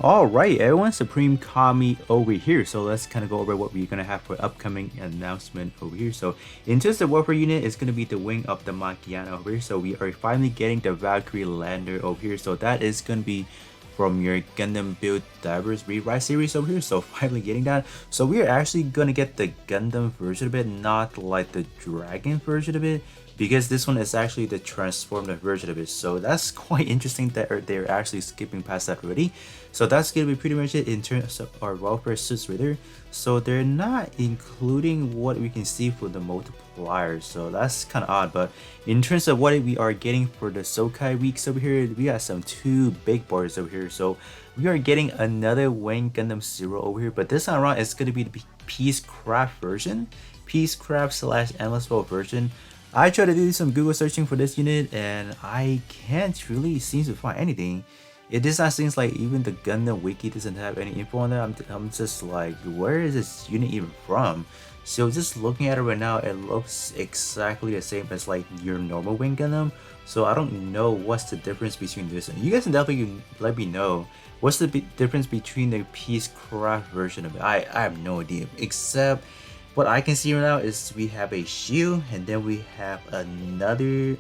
Alright, everyone, Supreme Kami over here. So let's kind of go over what we're going to have for upcoming announcement over here. So in terms of warfare unit, it's going to be the wing of the Makiana over here. So we are finally getting the Valkyrie lander over here. So that is going to be from your Gundam Build Diverse Rewrite series over here. So finally getting that. So we are actually going to get the Gundam version of it, not like the Dragon version of it, because this one is actually the transformed version of it. So that's quite interesting that they're actually skipping past that already. So that's gonna be pretty much it in terms of our welfare suits right there. So they're not including what we can see for the multipliers, so that's kind of odd. But in terms of what we are getting for the Sokai weeks over here, we got some two big bars over here. So we are getting another Wayne Gundam Zero over here, but this time around it's gonna be the Peacecraft version, Peacecraft / Endless World version. I tried to do some Google searching for this unit and I can't really seem to find anything. It does not seem like even the Gundam wiki doesn't have any info on that. I'm just like, where is this unit even from? So just looking at it right now, it looks exactly the same as like your normal Wing Gundam. So I don't know what's the difference between this and you guys can definitely let me know what's the difference between the Peacecraft version of it. I have no idea, except what I can see right now is we have a shield and then we have another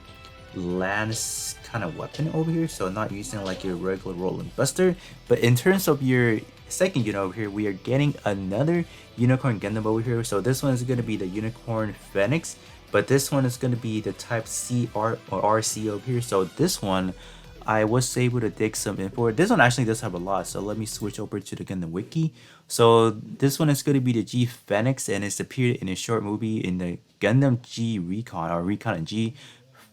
lance kind of weapon over here, so not using like your regular rolling buster. But in terms of your second unit over here, we are getting another Unicorn Gundam over here. So this one is going to be the Unicorn Phoenix, but this one is going to be the type CR or RC over here. So this one I was able to dig some info. This one actually does have a lot, so let me switch over to the Gundam wiki. So this one is going to be the G-Phenex, and it's appeared in a short movie in the Gundam G Recon or Recon and G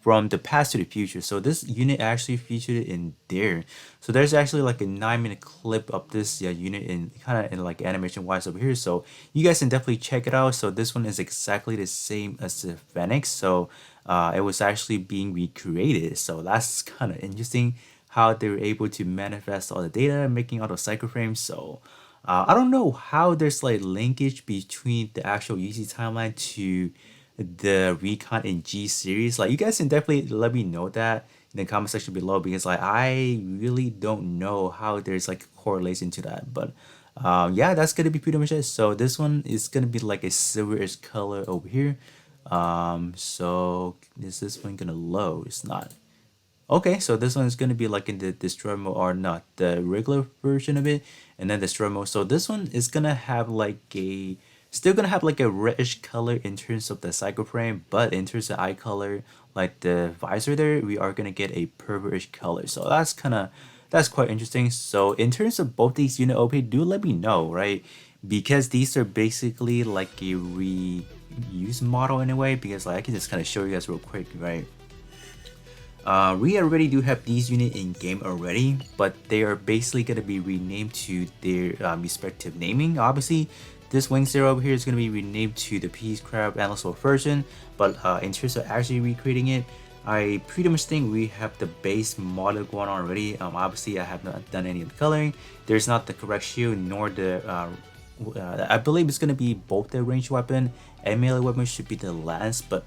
from the past to the future. So this unit actually featured in there. So there's actually like a 9-minute clip of this unit in kind of in like animation wise over here. So you guys can definitely check it out. So this one is exactly the same as the Phoenix. So it was actually being recreated. So that's kind of interesting how they were able to manifest all the data, making all the cycle frames. So I don't know how there's like linkage between the actual UC timeline to the Recon and G series. Like you guys can definitely let me know that in the comment section below, because like I really don't know how there's like a correlation to that. But yeah, that's gonna be pretty much it. So this one is gonna be like a silverish color over here. So is this one gonna load? It's not. Okay, so this one is going to be like in the destroy mode, or not the regular version of it, and then destroy mode. So this one is going to have like a, still going to have like a reddish color in terms of the cycle frame, but in terms of eye color, like the visor there, we are going to get a purplish color. So that's quite interesting. So in terms of both these unit OP, do let me know, right? Because these are basically like a reuse model in a way, because like I can just kind of show you guys real quick, right? We already do have these units in game already, but they are basically going to be renamed to their respective naming. Obviously, this Wing Zero over here is going to be renamed to the Peacecraft Endless World version, but in terms of actually recreating it, I pretty much think we have the base model going on already. Obviously, I have not done any of the coloring. There's not the correct shield nor the I believe it's going to be both the ranged weapon and melee weapon should be the lance, but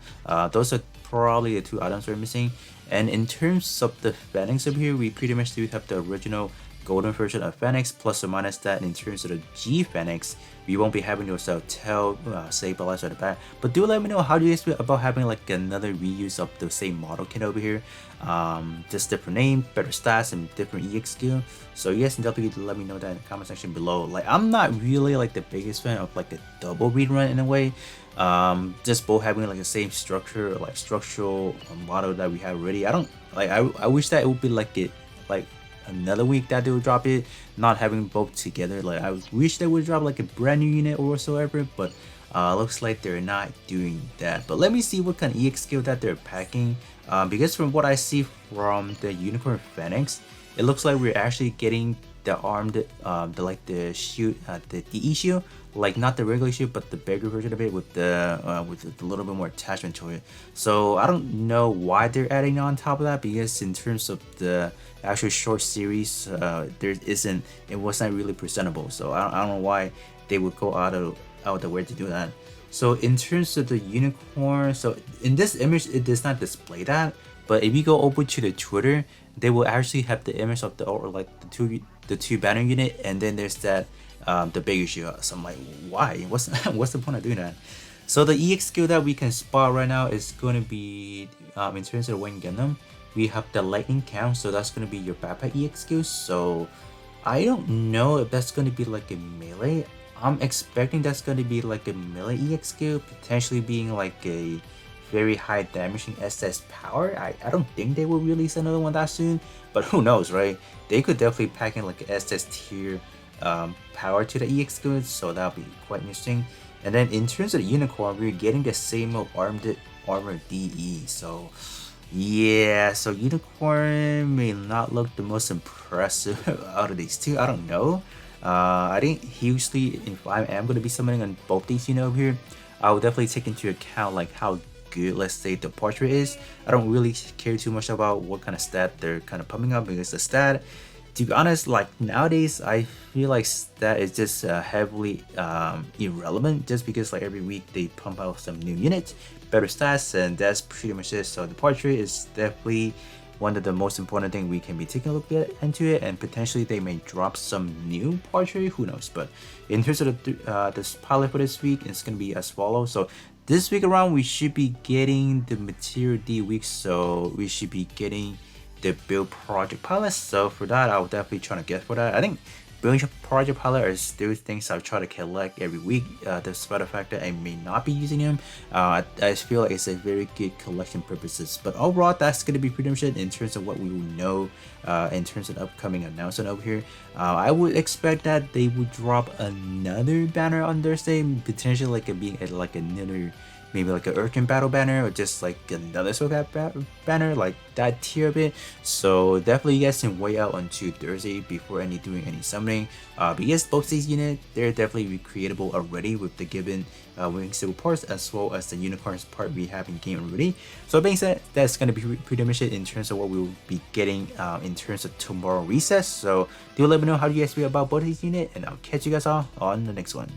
those are probably the two items we're missing. And in terms of the Phoenix over here, we pretty much do have the original golden version of Phoenix, plus or minus that. In terms of the G-Phenex, we won't be having those tail stabilizer at the back. But do let me know, how do you guys feel about having like another reuse of the same model kit over here? Just different name, better stats, and different EX skill. So you guys can definitely let me know that in the comment section below. Like I'm not really like the biggest fan of like a double rerun in a way. Just both having like the same structure, like structural model that we have already. I don't like, I wish that it would be like it like another week that they would drop it, not having both together. Like I wish they would drop like a brand new unit or whatsoever, but looks like they're not doing that. But let me see what kind of EX skill that they're packing, because from what I see from the Unicorn Phoenix, it looks like we're actually getting the armed the shield, the DE shield, like not the regular shield but the bigger version of it with the a little bit more attachment to it. So I don't know why they're adding on top of that, because in terms of the actual short series, it wasn't really presentable. So I don't know why they would go out of the way to do that. So in terms of the unicorn, so in this image it does not display that, but if you go over to the Twitter, they will actually have the image of the, or like the two banner unit, and then there's that the bigger shield. So I'm like, why? What's what's the point of doing that? So the EX skill that we can spot right now is going to be in terms of the Wing Gundam, we have the lightning count, so that's going to be your backpack EX skill. So I don't know if that's going to be like a melee. I'm expecting that's going to be like a melee EX skill, potentially being like a very high damaging SS power. I don't think they will release another one that soon, but who knows, right? They could definitely pack in like an SS tier power to the EX skill, so that'll be quite interesting. And then in terms of the unicorn, we're getting the same old armor DE. So yeah, so unicorn may not look the most impressive out of these two. I don't know. I think hugely, if I am going to be summoning on both these units over here, I will definitely take into account like how good, let's say, the portrait is. I don't really care too much about what kind of stat they're kind of pumping up, because the stat, to be honest, like nowadays I feel like that is just heavily irrelevant, just because like every week they pump out some new units, better stats, and that's pretty much it. So the portrait is definitely one of the most important thing we can be taking a look at into it, and potentially they may drop some new portrait, who knows. But in terms of the this pilot for this week, it's gonna be as follows. So this week around, we should be getting the material D week, so we should be getting the build project pilot. So for that, I'll definitely try to get for that. I think building project pilot are still things I'll try to collect every week, despite the fact that I may not be using them. I feel like it's a very good collection purposes. But overall, that's going to be pretty much it in terms of what we will know in terms of upcoming announcement over here. I would expect that they would drop another banner on Thursday, potentially like being like another, maybe like an urgent battle banner, or just like another Sokai banner, like that tier of it. So definitely you guys can wait out until Thursday before doing any summoning. But yes, both these units, they're definitely recreatable already with the given wing civil parts, as well as the unicorns part we have in game already. So being said, that's gonna be pretty much it in terms of what we will be getting in terms of tomorrow recess. So do let me know how you guys feel about both these units, and I'll catch you guys all on the next one.